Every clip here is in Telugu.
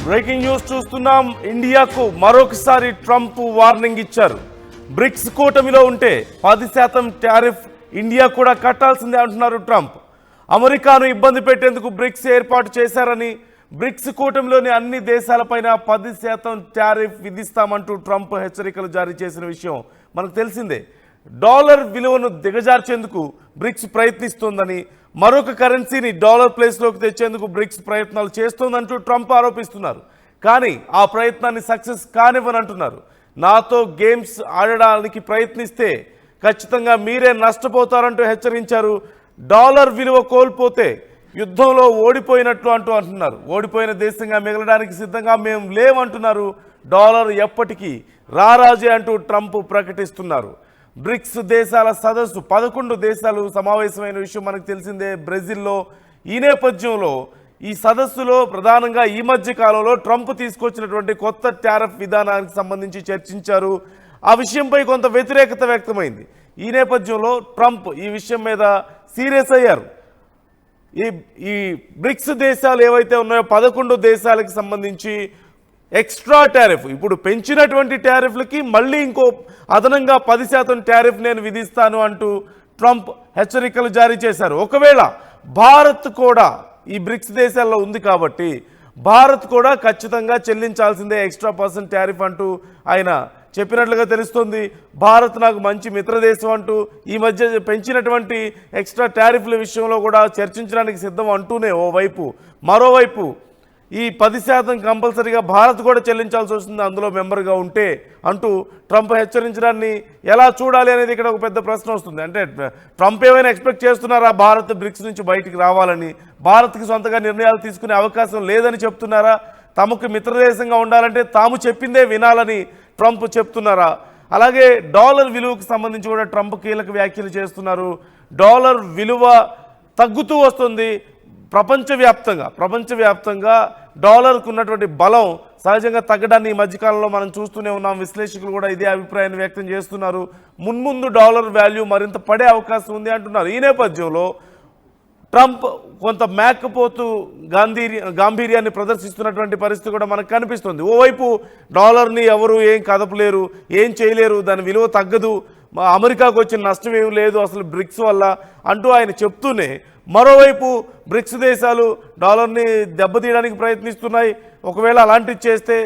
బ్రేకింగ్ న్యూస్ చూస్తున్నాం. ఇండియాకు మరొకసారి ట్రంప్ వార్నింగ్ ఇచ్చారు. బ్రిక్స్ కూటమిలో ఉంటే 10% టారిఫ్ ఇండియా కూడా కట్టాల్సిందే అంటున్నారు ట్రంప్. అమెరికాను ఇబ్బంది పెట్టేందుకు బ్రిక్స్ ఏర్పాటు చేశారని, బ్రిక్స్ కూటమిలోని అన్ని దేశాలపైన 10% టారిఫ్ విధిస్తామంటూ ట్రంప్ హెచ్చరికలు జారీ చేసిన విషయం మనకు తెలిసిందే. డాలర్ విలువను దిగజార్చేందుకు బ్రిక్స్ ప్రయత్నిస్తోందని, మరొక కరెన్సీని డాలర్ ప్లేస్లోకి తెచ్చేందుకు బ్రిక్స్ ప్రయత్నాలు చేస్తోందంటూ ట్రంప్ ఆరోపిస్తున్నారు. కానీ ఆ ప్రయత్నాన్ని సక్సెస్ కానివ్వనంటున్నారు. నాతో గేమ్స్ ఆడడానికి ప్రయత్నిస్తే ఖచ్చితంగా మీరే నష్టపోతారంటూ హెచ్చరించారు. డాలర్ విలువ కోల్పోతే యుద్ధంలో ఓడిపోయినట్లు అంటున్నారు. ఓడిపోయిన దేశంగా మిగలడానికి సిద్ధంగా మేము లేవంటున్నారు. డాలర్ ఎప్పటికీ రారాజే అంటూ ట్రంప్ ప్రకటిస్తున్నారు. బ్రిక్స్ దేశాల సదస్సు 11 దేశాలు సమావేశమైన విషయం మనకు తెలిసిందే బ్రెజిల్లో. ఈ నేపథ్యంలో ఈ సదస్సులో ప్రధానంగా ఈ మధ్య కాలంలో ట్రంప్ తీసుకొచ్చినటువంటి కొత్త టారిఫ్ విధానానికి సంబంధించి చర్చించారు. ఆ విషయంపై కొంత వ్యతిరేకత వ్యక్తమైంది. ఈ నేపథ్యంలో ట్రంప్ ఈ విషయం మీద సీరియస్ అయ్యారు. ఈ బ్రిక్స్ దేశాలు ఏవైతే ఉన్నాయో 11 దేశాలకు సంబంధించి ఎక్స్ట్రా టారిఫ్, ఇప్పుడు పెంచినటువంటి టారిఫ్లకి మళ్ళీ ఇంకో అదనంగా 10% టారిఫ్ నేను విధిస్తాను అంటూ ట్రంప్ హెచ్చరికలు జారీ చేశారు. ఒకవేళ భారత్ కూడా ఈ బ్రిక్స్ దేశాల్లో ఉంది కాబట్టి భారత్ కూడా ఖచ్చితంగా చెల్లించాల్సిందే ఎక్స్ట్రా % టారిఫ్ అంటూ ఆయన చెప్పినట్లుగా తెలుస్తుంది. భారత్ నాకు మంచి మిత్రదేశం అంటూ ఈ మధ్య పెంచినటువంటి ఎక్స్ట్రా టారిఫ్ల విషయంలో కూడా చర్చించడానికి సిద్ధం అంటూనే ఓవైపు, మరోవైపు ఈ 10% కంపల్సరీగా భారత్ కూడా చెల్లించాల్సి వస్తుంది అందులో మెంబర్గా ఉంటే అంటూ ట్రంప్ హెచ్చరించడాన్ని ఎలా చూడాలి అనేది ఇక్కడ ఒక పెద్ద ప్రశ్న వస్తుంది. అంటే ట్రంప్ ఏమైనా ఎక్స్పెక్ట్ చేస్తున్నారా భారత్ బ్రిక్స్ నుంచి బయటికి రావాలని? భారత్కి సొంతగా నిర్ణయాలు తీసుకునే అవకాశం లేదని చెప్తున్నారా? తమకు మిత్రదేశంగా ఉండాలంటే తాము చెప్పిందే వినాలని ట్రంప్ చెప్తున్నారా? అలాగే డాలర్ విలువకు సంబంధించి కూడా ట్రంప్ కీలక వ్యాఖ్యలు చేస్తున్నారు. డాలర్ విలువ తగ్గుతూ వస్తుంది. ప్రపంచవ్యాప్తంగా డాలర్కు ఉన్నటువంటి బలం సహజంగా తగ్గడాన్ని ఈ మధ్యకాలంలో మనం చూస్తూనే ఉన్నాం. విశ్లేషకులు కూడా ఇదే అభిప్రాయాన్ని వ్యక్తం చేస్తున్నారు. మున్ముందు డాలర్ వాల్యూ మరింత పడే అవకాశం ఉంది అంటున్నారు. ఈ నేపథ్యంలో ట్రంప్ కొంత మేకపోతు గాంభీర్యాన్ని ప్రదర్శిస్తున్నటువంటి పరిస్థితి కూడా మనకు కనిపిస్తుంది. ఓవైపు డాలర్ని ఎవరు ఏం కదపలేరు, ఏం చేయలేరు, దాని విలువ తగ్గదు, అమెరికాకు వచ్చిన నష్టం ఏం లేదు అసలు బ్రిక్స్ వల్ల అంటూ ఆయన చెప్తూనే, మరోవైపు బ్రిక్స్ దేశాలు డాలర్ని దెబ్బతీయడానికి ప్రయత్నిస్తున్నాయి. ఒకవేళ అలాంటివి చేస్తే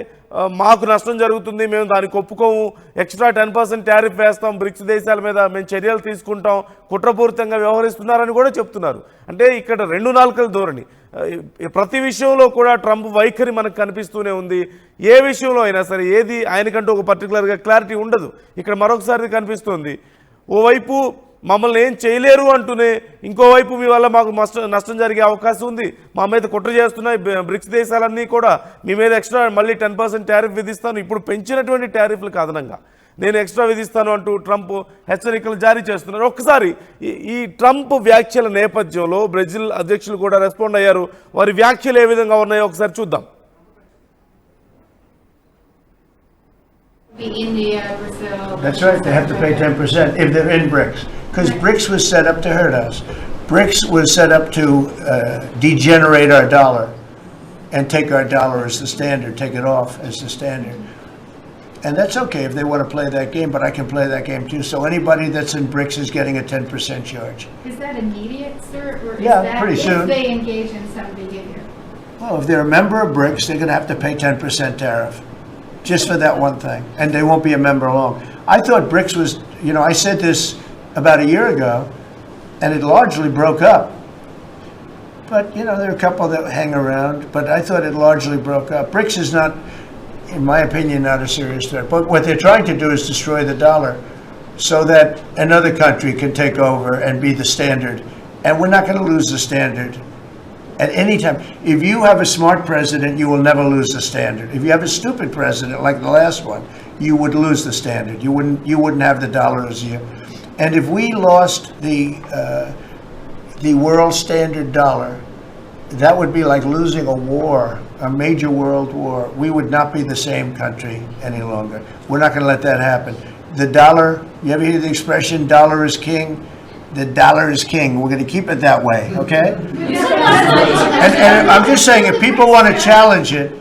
మాకు నష్టం జరుగుతుంది, మేము దానికి ఒప్పుకోము, ఎక్స్ట్రా 10% టారిఫ్ వేస్తాం, బ్రిక్స్ దేశాల మీద మేము చర్యలు తీసుకుంటాం, కుట్రపూరితంగా వ్యవహరిస్తున్నారని కూడా చెప్తున్నారు. అంటే ఇక్కడ 2 నాలుకల ధోరణి. ప్రతి విషయంలో కూడా ట్రంప్ వైఖరి మనకు కనిపిస్తూనే ఉంది. ఏ విషయంలో అయినా సరే ఏది ఆయనకంటూ ఒక పర్టికులర్గా క్లారిటీ ఉండదు. ఇక్కడ మరొకసారి కనిపిస్తుంది. ఓవైపు మమ్మల్ని ఏం చేయలేరు అంటూనే ఇంకోవైపు మీ వల్ల మాకు నష్టం జరిగే అవకాశం ఉంది, మా మీద కుట్ర చేస్తున్నాయి బ్రిక్స్ దేశాలన్నీ కూడా, మీ మీద ఎక్స్ట్రా మళ్ళీ 10% టారిఫ్ విధిస్తాను, ఇప్పుడు పెంచినటువంటి టారిఫ్లకు అదనంగా నేను ఎక్స్ట్రా విధిస్తాను అంటూ ట్రంప్ హెచ్చరికలు జారీ చేస్తున్నారు. ఒక్కసారి ఈ ట్రంప్ వ్యాఖ్యల నేపథ్యంలో బ్రెజిల్ అధ్యక్షులు కూడా రెస్పాండ్ అయ్యారు. వారి వ్యాఖ్యలు ఏ విధంగా ఉన్నాయో ఒకసారి చూద్దాం. India, Brazil. That's right. They have to pay 10% if they're in BRICS, because BRICS was set up to hurt us. BRICS was set up to degenerate our dollar and take our dollar as the standard, take it off as the standard. And that's okay if they want to play that game, but I can play that game too. So anybody that's in BRICS is getting a 10% charge. Is that immediate, sir? Or Yeah, is that pretty if soon. they engage in some behavior? Well, if they're a member of BRICS, they're going to have to pay 10% tariff. Just for that one thing, and they won't be a member long. I thought BRICS was, I said this about a year ago, and it largely broke up. But, there are a couple that hang around, but I thought it largely broke up. BRICS is not, in my opinion, not a serious threat. But what they're trying to do is destroy the dollar so that another country can take over and be the standard. And we're not going to lose the standard. At any time, if you have a smart president, you will never lose the standard. If you have a stupid president like the last one, you would lose the standard. You wouldn't have the dollar as you. And if we lost the world standard dollar, that would be like losing a war, a major world war. We would not be the same country any longer. We're not going to let that happen. The dollar, you ever hear the expression, dollar is king? The dollar is king. We're going to keep it that way, okay? And I'm just saying, if people want to challenge it,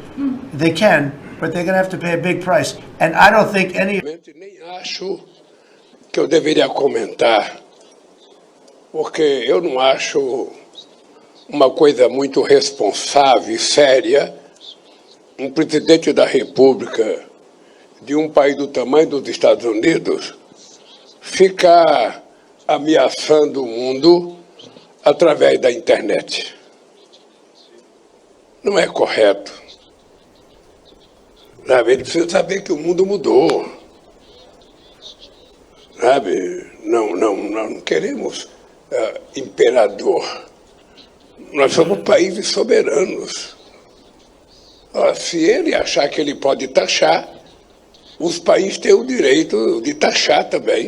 They can, but they're going to have to pay a big price. And I don't think any. Nem acho que eu deveria comentar, porque eu não acho uma coisa muito responsável e séria um presidente da República de um país do tamanho dos Estados Unidos ficar ameaçando o mundo através da internet. Não é correto. Sabe? Ele precisa saber que o mundo mudou. Sabe? Não queremos imperador. Nós somos países soberanos. Se ele achar que ele pode taxar, os países têm o direito de taxar também.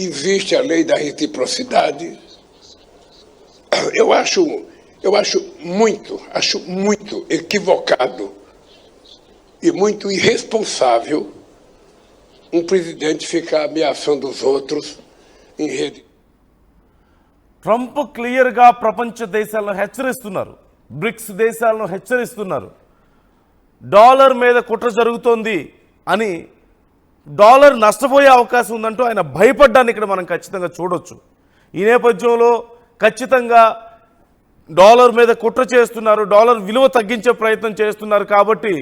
Existe a lei da reciprocidade. Eu acho muito equivocado e muito irresponsável um presidente ficar ameaçando os outros em rede. Trump క్లియర్గా ప్రపంచ దేశాలను హెచ్చరిస్తున్నారు, బ్రిక్స్ దేశాలను హెచ్చరిస్తున్నారు. డాలర్ మీద కుట్ర జరుగుతోంది అని, డాలర్ నష్టపోయే అవకాశం ఉందంటూ ఆయన భయపడ్డాన్ని ఇక్కడ మనం ఖచ్చితంగా చూడొచ్చు. ఈ నేపథ్యంలో ఖచ్చితంగా డాలర్ మీద కుట్ర చేస్తున్నారు, డాలర్ విలువ తగ్గించే ప్రయత్నం చేస్తున్నారు కాబట్టి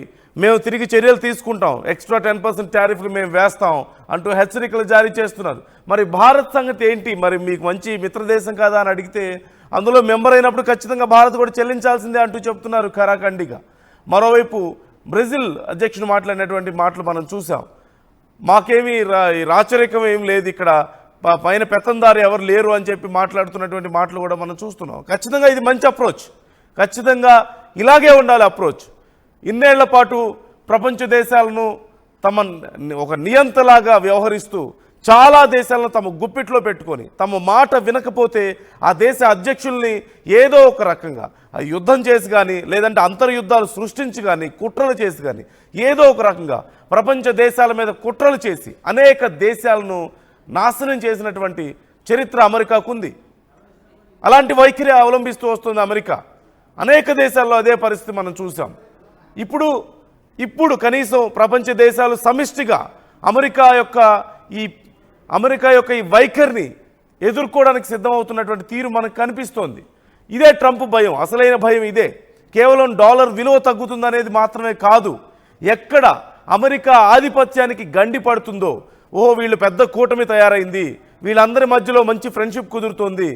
మేము తిరిగి చర్యలు తీసుకుంటాం, ఎక్స్ట్రా 10% టారిఫ్లు మేము వేస్తాం అంటూ హెచ్చరికలు జారీ చేస్తున్నారు. మరి భారత్ సంగతి ఏంటి? మరి మీకు మంచి మిత్రదేశం కదా అని అడిగితే అందులో మెంబర్ అయినప్పుడు ఖచ్చితంగా భారత్ కూడా చెల్లించాల్సిందే అంటూ చెప్తున్నారు ఖరాఖండిగా. మరోవైపు బ్రెజిల్ అధ్యక్షుడు మాట్లాడినటువంటి మాటలు మనం చూసాం. మాకేమీ రాచరికం ఏం లేదు ఇక్కడ, పైన పెత్తందారి ఎవరు లేరు అని చెప్పి మాట్లాడుతున్నటువంటి మాటలు కూడా మనం చూస్తున్నాం. ఖచ్చితంగా ఇది మంచి అప్రోచ్, ఖచ్చితంగా ఇలాగే ఉండాలి అప్రోచ్. ఇన్నేళ్ల పాటు ప్రపంచ దేశాలను తమ ఒక నియంతలాగా వ్యవహరిస్తూ చాలా దేశాలను తమ గుప్పిట్లో పెట్టుకొని తమ మాట వినకపోతే ఆ దేశ అధ్యక్షుల్ని ఏదో ఒక రకంగా యుద్ధం చేసి కానీ, లేదంటే అంతర్యుద్ధాలు సృష్టించి కానీ, కుట్రలు చేసి కానీ, ఏదో ఒక రకంగా ప్రపంచ దేశాల మీద కుట్రలు చేసి అనేక దేశాలను నాశనం చేసినటువంటి చరిత్ర అమెరికాకు ఉంది. అలాంటి వైఖరి అవలంబిస్తూ వస్తుంది అమెరికా. అనేక దేశాల్లో అదే పరిస్థితి మనం చూసాం. ఇప్పుడు కనీసం ప్రపంచ దేశాలు సమిష్టిగా అమెరికా యొక్క ఈ వైఖరిని ఎదుర్కోవడానికి సిద్ధమవుతున్నటువంటి తీరు మనకు కనిపిస్తోంది. ఇదే ట్రంప్ భయం, అసలైన భయం ఇదే. కేవలం డాలర్ విలువ తగ్గుతుందనేది మాత్రమే కాదు, ఎక్కడ అమెరికా ఆధిపత్యానికి గండి పడుతుందో, వీళ్ళు పెద్ద కూటమి తయారైంది, వీళ్ళందరి మధ్యలో మంచి ఫ్రెండ్షిప్ కుదురుతోంది,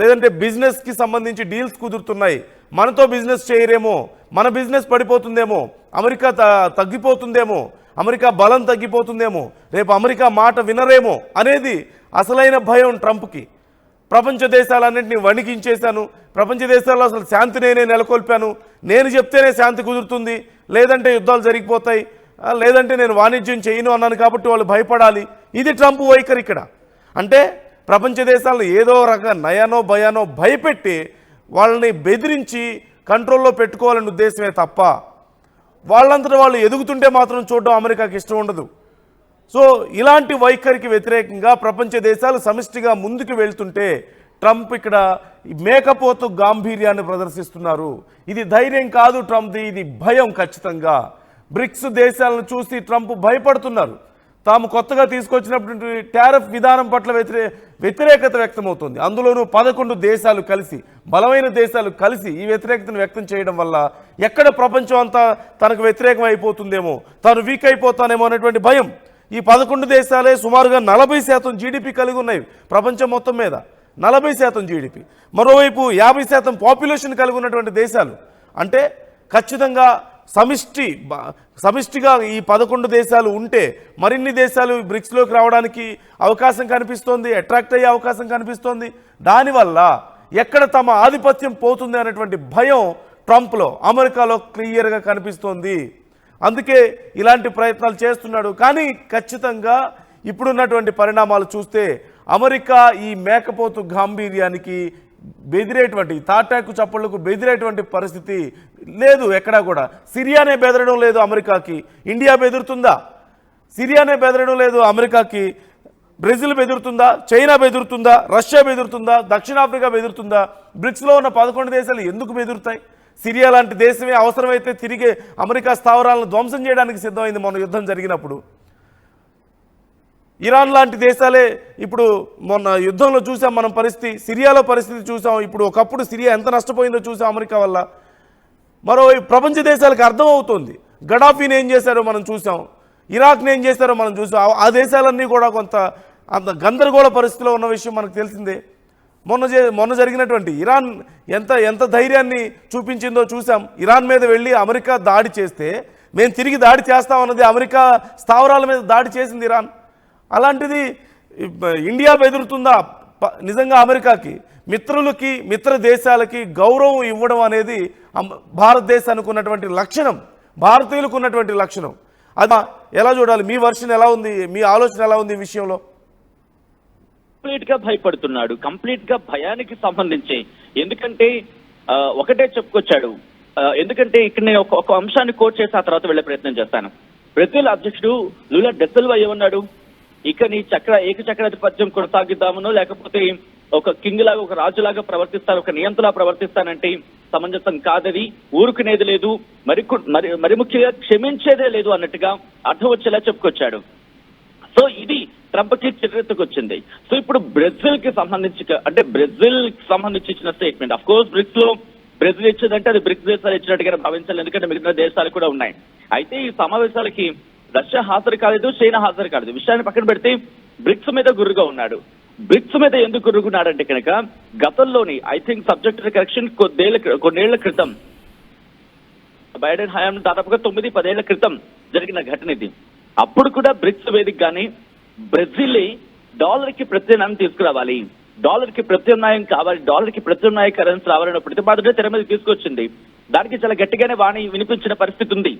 లేదంటే బిజినెస్కి సంబంధించి డీల్స్ కుదురుతున్నాయి, మనతో బిజినెస్ చేయరేమో, మన బిజినెస్ పడిపోతుందేమో, అమెరికా తగ్గిపోతుందేమో, అమెరికా బలం తగ్గిపోతుందేమో, రేపు అమెరికా మాట వినరేమో అనేది అసలైన భయం ట్రంప్కి. ప్రపంచ దేశాలన్నింటినీ వణికించేశాను, ప్రపంచ దేశాల్లో అసలు శాంతి నేనే నెలకొల్పాను, నేను చెప్తేనే శాంతి కుదురుతుంది, లేదంటే యుద్ధాలు జరిగిపోతాయి, లేదంటే నేను వాణిజ్యం చేయను అన్నాను కాబట్టి వాళ్ళు భయపడాలి. ఇది ట్రంప్ వైఖరి ఇక్కడ. అంటే ప్రపంచ దేశాలను ఏదో రకంగా నయానో భయానో భయపెట్టి వాళ్ళని బెదిరించి కంట్రోల్లో పెట్టుకోవాలనే ఉద్దేశమే తప్ప వాళ్ళంతటా వాళ్ళు ఎదుగుతుంటే మాత్రం చూడడం అమెరికాకి ఇష్టం ఉండదు. సో ఇలాంటి వైఖరికి వ్యతిరేకంగా ప్రపంచ దేశాలు సమిష్టిగా ముందుకు వెళ్తుంటే ట్రంప్ ఇక్కడ మేకపోతు గాంభీర్యాన్ని ప్రదర్శిస్తున్నారు. ఇది ధైర్యం కాదు ట్రంప్ది, ఇది భయం. ఖచ్చితంగా బ్రిక్స్ దేశాలను చూసి ట్రంప్ భయపడుతున్నారు. తాము కొత్తగా తీసుకొచ్చినటువంటి టారిఫ్ విధానం పట్ల వ్యతిరేకత వ్యక్తమవుతుంది. అందులోనూ 11 దేశాలు కలిసి, బలమైన దేశాలు కలిసి ఈ వ్యతిరేకతను వ్యక్తం చేయడం వల్ల ఎక్కడ ప్రపంచం అంతా తనకు వ్యతిరేకం అయిపోతుందేమో, తాను వీక్ అయిపోతానేమో అనేటువంటి భయం. ఈ 11 దేశాలే సుమారుగా 40% జీడిపి కలిగి ఉన్నాయి ప్రపంచం మొత్తం మీద, 40% జీడిపి. మరోవైపు 50% పాపులేషన్ కలిగి ఉన్నటువంటి దేశాలు. అంటే ఖచ్చితంగా సమిష్టిగా ఈ 11 దేశాలు ఉంటే మరిన్ని దేశాలు బ్రిక్స్లోకి రావడానికి అవకాశం కనిపిస్తోంది, అట్రాక్ట్ అయ్యే అవకాశం కనిపిస్తోంది. దానివల్ల ఎక్కడ తమ ఆధిపత్యం పోతుంది అనేటువంటి భయం ట్రంప్లో, అమెరికాలో క్లియర్గా కనిపిస్తోంది. అందుకే ఇలాంటి ప్రయత్నాలు చేస్తున్నాడు. కానీ ఖచ్చితంగా ఇప్పుడున్నటువంటి పరిణామాలు చూస్తే అమెరికా ఈ మేకపోతు గాంభీర్యానికి బెదిరేటువంటి, తాటాకు చప్పళ్లకు బెదిరేటువంటి పరిస్థితి లేదు ఎక్కడా కూడా. సిరియానే బెదరడం లేదు అమెరికాకి, ఇండియా బెదురుతుందా? సిరియానే బెదరడం లేదు అమెరికాకి, బ్రెజిల్ బెదురుతుందా? చైనా బెదురుతుందా? రష్యా బెదురుతుందా? దక్షిణాఫ్రికా బెదురుతుందా? బ్రిక్స్లో ఉన్న 11 దేశాలు ఎందుకు బెదురుతాయి? సిరియా లాంటి దేశమే అవసరమైతే తిరిగి అమెరికా స్థావరాలను ధ్వంసం చేయడానికి సిద్ధమైంది మొన్న యుద్ధం జరిగినప్పుడు. ఇరాన్ లాంటి దేశాలే ఇప్పుడు మొన్న యుద్ధంలో చూసాం మనం పరిస్థితి, సిరియాలో పరిస్థితి చూసాం. ఇప్పుడు ఒకప్పుడు సిరియా ఎంత నష్టపోయిందో చూసాం అమెరికా వల్ల. మరోవైపు ప్రపంచ దేశాలకు అర్థమవుతోంది గడాఫీని ఏం చేశారో మనం చూసాం, ఇరాక్ని ఏం చేశారో మనం చూసాం. ఆ దేశాలన్నీ కూడా అంత గందరగోళ పరిస్థితిలో ఉన్న విషయం మనకు తెలిసిందే. మొన్న జరిగినటువంటి ఇరాన్ ఎంత ధైర్యాన్ని చూపించిందో చూసాం. ఇరాన్ మీద వెళ్ళి అమెరికా దాడి చేస్తే మేము తిరిగి దాడి చేస్తామన్నది అమెరికా స్థావరాల మీద దాడి చేసింది ఇరాన్. అలాంటిది ఇండియా బెదురుతుందా? నిజంగా అమెరికాకి, మిత్రులకి, మిత్ర దేశాలకి గౌరవం ఇవ్వడం అనేది భారతదేశానికి ఉన్నటువంటి లక్షణం, భారతీయులకు ఉన్నటువంటి లక్షణం. అది ఎలా చూడాలి? మీ వర్షన్ ఎలా ఉంది, మీ ఆలోచన ఎలా ఉంది ఈ విషయంలో? కంప్లీట్ గా భయపడుతున్నాడు, కంప్లీట్ గా భయానికి సంబంధించి. ఎందుకంటే ఒకటే చెప్పుకొచ్చాడు. ఎందుకంటే ఇక్కడ నేను ఒక అంశాన్ని కోట్ చేసి ఆ తర్వాత వెళ్లే ప్రయత్నం చేస్తాను. బ్రెజిల్ అధ్యక్షుడు లూలా డా సిల్వా ఏమన్నాడు? ఇక నీ ఏకచక్రాధిపత్యం కొనసాగిద్దామనో లేకపోతే ఒక కింగ్ లాగా, ఒక రాజులాగా ప్రవర్తిస్తాను, ఒక నియంతలా ప్రవర్తిస్తానంటే సమంజసం కాదది, ఊరుకునేది లేదు, మరి ముఖ్యంగా క్షమించేదే లేదు అన్నట్టుగా అర్థం వచ్చేలా చెప్పుకొచ్చాడు. సో ఇది ట్రంప్ కి చిరెత్తుకొచ్చింది. సో ఇప్పుడు బ్రెజిల్ కి సంబంధించి ఇచ్చిన స్టేట్మెంట్, అఫ్ కోర్స్ బ్రిక్స్ లో బ్రెజిల్ ఇచ్చిందంటే అది బ్రిక్స్ దేశాలు ఇచ్చినట్టుగా భావించాలి, ఎందుకంటే మిగతా దేశాలు కూడా ఉన్నాయి. అయితే ఈ సమావేశాలకి రష్యా హాజరు కాలేదు, చైనా హాజరు కాలేదు. విషయాన్ని పక్కన పెడితే బ్రిక్స్ మీద గుర్రుగా ఉన్నాడు. బ్రిక్స్ మీద ఎందుకు గుర్రుగున్నాడంటే కనుక గతంలోని ఐ థింక్ సబ్జెక్ట్ కరెక్షన్ కొన్నేళ్ల క్రితం, బైడెన్ హయాం దాదాపుగా 9-10 ఏళ్ల క్రితం జరిగిన ఘటన ఇది. అప్పుడు కూడా బ్రిక్స్ వేదికగానే బ్రెజిల్ డాలర్ కి ప్రత్యామ్నాయం తీసుకురావాలి, డాలర్ కి ప్రత్యామ్నాయం కావాలి, డాలర్ కి ప్రత్యామ్నాయ కరెన్సీ రావాలన్న ప్రతిపాదన తెర మీద తీసుకొచ్చింది. దానికి చాలా గట్టిగానే వాణి వినిపించిన పరిస్థితి ఉంది.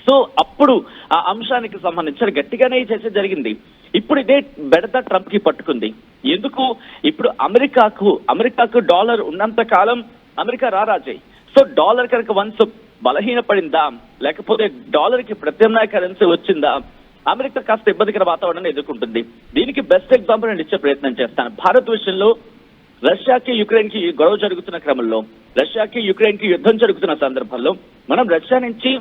సో అప్పుడు ఆ అంశానికి సంబంధించి గట్టిగానే చర్చ జరిగింది. ఇప్పుడు ఇదే బెడద ట్రంప్ కి పట్టుకుంది. ఎందుకు? ఇప్పుడు అమెరికాకు డాలర్ ఉన్నంత కాలం అమెరికా రారాజే. సో డాలర్ కనుక వన్స్ బలహీనపడిందా, లేకపోతే డాలర్ కి ప్రత్యామ్నాయ కరెన్సీ వచ్చిందా, అమెరికా కాస్త ఇబ్బందికర వాతావరణాన్ని ఎదుర్కొంటుంది. దీనికి బెస్ట్ ఎగ్జాంపుల్ నేను ఇచ్చే ప్రయత్నం చేస్తాను. భారత్ విషయంలో రష్యాకి యుక్రెయిన్ కి గొడవ జరుగుతున్న క్రమంలో, రష్యాకి యుక్రెయిన్ కి యుద్ధం జరుగుతున్న సందర్భంలో మనం రష్యా నుంచి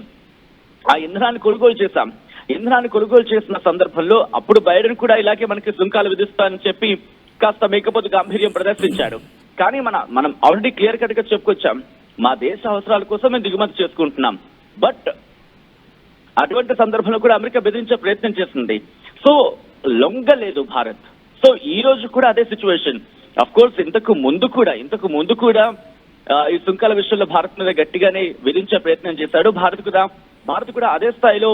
ఆ ఇంధనాన్ని కొనుగోలు చేశాం. ఇంధనాన్ని కొనుగోలు చేసిన సందర్భంలో అప్పుడు బైడెన్ కూడా ఇలాగే మనకి సుంకాలు విధిస్తానని చెప్పి కాస్త మేకపోతు గాంభీర్యం ప్రదర్శించాడు. కానీ మనం ఆల్రెడీ క్లియర్ కట్ గా చెప్పుకొచ్చాం, మా దేశ అవసరాల కోసం మేము దిగుమతి చేసుకుంటున్నాం. బట్ అటువంటి సందర్భంలో కూడా అమెరికా బెదిరించే ప్రయత్నం చేస్తుంది. సో లొంగలేదు భారత్. సో ఈ రోజు కూడా అదే సిచ్యువేషన్. అఫ్ కోర్స్ ఇంతకు ముందు కూడా ఈ సుంకాల విషయంలో భారత్ మీద గట్టిగానే విధించే ప్రయత్నం చేశాడు. భారత్ కూడా అదే స్థాయిలో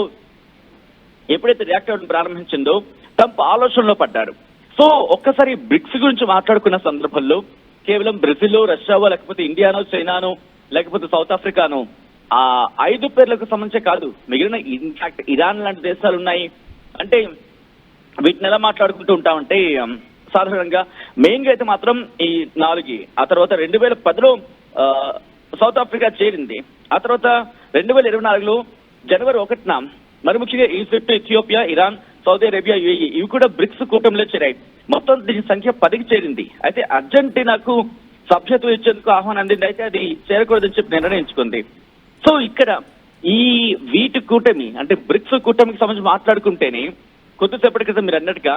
ఎప్పుడైతే రియాక్ట్ అవ్వడం ప్రారంభించిందో ట్రంప్ ఆలోచనలో పడ్డాడు. సో ఒక్కసారి బ్రిక్స్ గురించి మాట్లాడుకున్న సందర్భంలో కేవలం బ్రెజిల్, రష్యావో, లేకపోతే ఇండియానో, చైనానో, లేకపోతే సౌత్ ఆఫ్రికానో, ఆ 5 పేర్లకు సంబంధించే కాదు, మిగిలిన ఇన్ఫాక్ట్ ఇరాన్ లాంటి దేశాలు ఉన్నాయి. అంటే వీటిని ఎలా మాట్లాడుకుంటూ ఉంటామంటే సాధారణంగా మెయిన్ గా అయితే మాత్రం ఈ 4, ఆ తర్వాత 2010లో సౌత్ ఆఫ్రికా చేరింది. ఆ తర్వాత 2024లో జనవరి 1న మరి ముఖ్యంగా Egypt, Ethiopia, Iran, Saudi Arabia, UAE ఇవి కూడా బ్రిక్స్ కూటమిలో చేరాయి. మొత్తం దీని సంఖ్య 10కి చేరింది. అయితే అర్జెంటీనాకు సభ్యత్వం ఇచ్చేందుకు ఆహ్వానం అందింది. అయితే అది చేరకూడదని చెప్పి నిర్ణయించుకుంది. సో ఇక్కడ ఈ వీటి కూటమి అంటే బ్రిక్స్ కూటమికి సంబంధించి మాట్లాడుకుంటేనే కొద్దిసేపటి క్రితం మీరు అన్నట్టుగా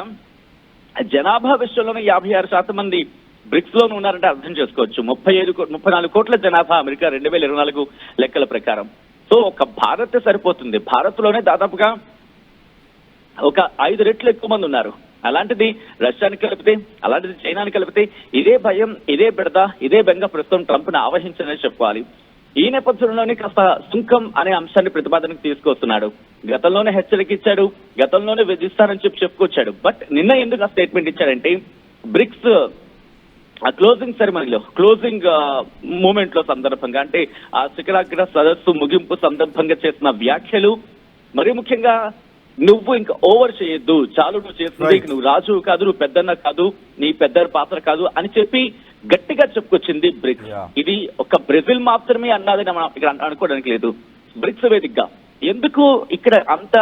జనాభా విషయంలోనే 56% మంది బ్రిక్స్ లోనే ఉన్నారంటే అర్థం చేసుకోవచ్చు. 34 కోట్ల జనాభా అమెరికా 2024 లెక్కల ప్రకారం. సో ఒక భారత్ సరిపోతుంది. భారత్ లోనే దాదాపుగా ఒక 5 రెట్లు ఎక్కువ మంది ఉన్నారు. అలాంటిది రష్యాని కలిపితే, అలాంటిది చైనాని కలిపితే ఇదే భయం, ఇదే బెడద, ఇదే బెంగ ప్రస్తుతం ట్రంప్ ను ఆవహించనే చెప్పాలి. ఈ నేపథ్యంలోనే కాస్త సుంకం అనే అంశాన్ని ప్రతిపాదనకు తీసుకొస్తున్నాడు. గతంలోనే హెచ్చరిక ఇచ్చాడు, గతంలోనే విధిస్తానని చెప్పుకొచ్చాడు. బట్ నిన్న ఎందుకు ఆ స్టేట్మెంట్ ఇచ్చాడంటే బ్రిక్స్ క్లోజింగ్ సెరమనీలో, క్లోజింగ్ మూమెంట్ లో సందర్భంగా, అంటే ఆ శిఖరాగ్ర సదస్సు ముగింపు సందర్భంగా చేసిన వ్యాఖ్యలు, మరి ముఖ్యంగా నువ్వు ఇంకా ఓవర్ చేయొద్దు, చాలు నువ్వు చేస్తుంది, నువ్వు రాజు కాదు, నువ్వు పెద్దన్న కాదు, నీ పెద్ద పాత్ర కాదు అని చెప్పి గట్టిగా చెప్పుకొచ్చింది బ్రిక్స్. ఇది ఒక బ్రెజిల్ మాత్రమే అన్నదని మనం ఇక్కడ అనుకోవడానికి లేదు. బ్రిక్స్ వేదికగా ఎందుకు ఇక్కడ అంత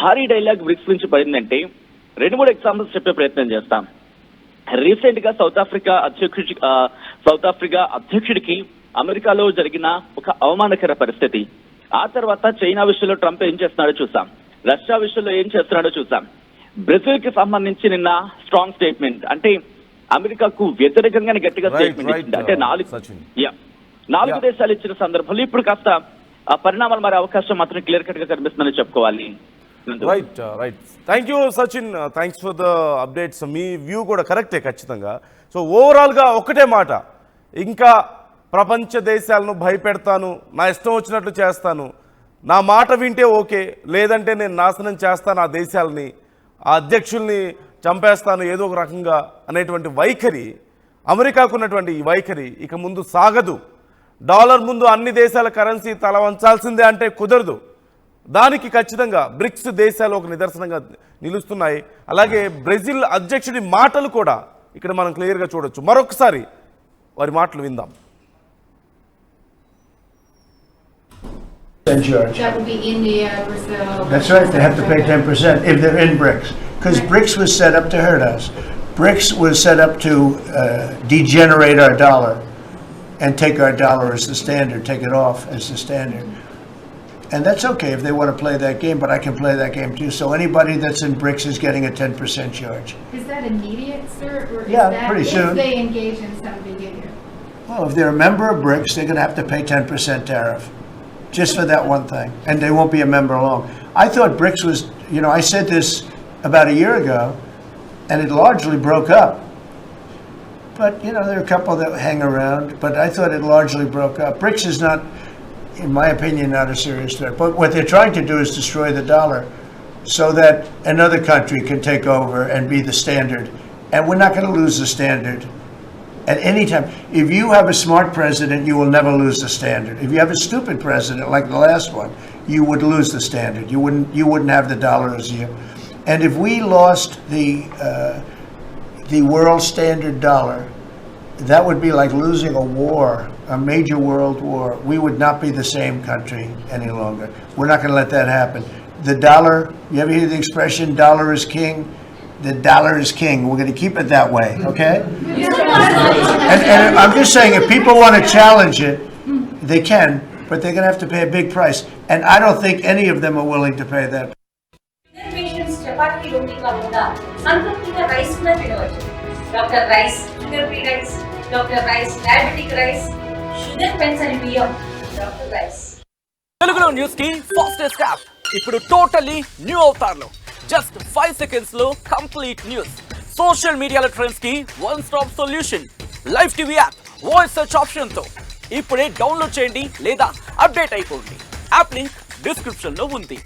భారీ డైలాగ్ బ్రిక్స్ నుంచి పడిందంటే 2-3 ఎగ్జాంపుల్స్ చెప్పే ప్రయత్నం చేస్తాం. రీసెంట్ గా సౌత్ ఆఫ్రికా అధ్యక్షుడికి అమెరికాలో జరిగిన ఒక అవమానకర పరిస్థితి. ఆ తర్వాత చైనా విషయంలో ట్రంప్ ఏం చేస్తున్నాడో చూసాం, రష్యా విషయంలో ఏం చేస్తున్నాడో చూసాం. బ్రెజిల్ కి సంబంధించి నిన్న స్ట్రాంగ్ స్టేట్మెంట్, అంటే అమెరికాకు వ్యతిరేకంగానే గట్టిగా స్టేట్మెంట్ ఇచ్చింది. అంటే నాలుగు దేశాలు ఇచ్చిన సందర్భంలో ఇప్పుడు కాస్త ఆ పరిణామాలు మారే అవకాశం మాత్రం క్లియర్ కట్ గా కనిపిస్తుందని చెప్పుకోవాలి. Right. Thank you Sachin, thanks for the updates. Me view కూడా కరెక్టే ఖచ్చితంగా. సో ఓవరాల్గా ఒకటే మాట, ఇంకా ప్రపంచ దేశాలను భయపెడతాను, నా ఇష్టం వచ్చినట్లు చేస్తాను, నా మాట వింటే ఓకే, లేదంటే నేను నాశనం చేస్తాను ఆ దేశాలని, ఆ అధ్యక్షుల్ని చంపేస్తాను ఏదో ఒక రకంగా అనేటువంటి వైఖరి, అమెరికాకు ఉన్నటువంటి ఈ వైఖరి ఇక ముందు సాగదు. డాలర్ ముందు అన్ని దేశాల కరెన్సీ తల వంచాల్సిందే అంటే కుదరదు. దానికి ఖచ్చితంగా బ్రిక్స్ దేశాలు ఒక నిదర్శనంగా నిలుస్తున్నాయి. అలాగే బ్రెజిల్ అధ్యక్షుడి మాటలు కూడా ఇక్కడ మనం క్లియర్గా చూడొచ్చు. మరొకసారి వారి మాటలు విందాం. George. That would be India, Brazil. That's right. They have to pay 10% if they're in BRICS, because BRICS was set up to hurt us. BRICS was set up to degenerate our dollar and take our dollar as the standard, take it off as the standard. And that's okay if they want to play that game, but I can play that game too. So anybody that's in BRICS is getting a 10% charge. Is that immediate, sir, or is Yeah, that pretty if soon. they engage in some behavior? Well, if they're a member of BRICS, they're going to have to pay 10% tariff just for that one thing, and they won't be a member long. I thought BRICS was, I said this about a year ago, and it largely broke up. But, there are a couple that hang around, but I thought it largely broke up. BRICS is not, in my opinion, not a serious threat. But what they're trying to do is destroy the dollar so that another country can take over and be the standard. And we're not going to lose the standard at any time. If you have a smart president, you will never lose the standard. If you have a stupid president like the last one, you would lose the standard. You wouldn't have the dollar as you. And if we lost the world standard dollar, that would be like losing a war, a major world war. We would not be the same country any longer. We're not going to let that happen. The dollar, you ever hear the expression, dollar is king? The dollar is king. We're going to keep it that way, okay? And I'm just saying, if people want to challenge it, they can, but they're going to have to pay a big price. And I don't think any of them are willing to pay that. Patients చపాతీ రోటీ కాకుండా సంతృప్తిగా రైస్ కూడా తినవచ్చు. Doctor rice, sugar free rice, doctor rice, diabetic rice, sugar పెన్సన్ బియ్యం, డాక్టర్ రైస్. తెలుగులో న్యూస్ కి ఫాస్టెస్ట్ యాప్ ఇప్పుడు టోటల్లీ న్యూ అవతార్లో జస్ట్ 5 seconds లో కంప్లీట్ న్యూస్. సోషల్ మీడియాలో ట్రెండ్స్ కి one stop solution. Live TV app, voice search option తో ఇప్పుడే డౌన్లోడ్ చేయండి లేదా అప్డేట్ అయిపోండి. యాప్ లింక్ డిస్క్రిప్షన్ లో ఉంది.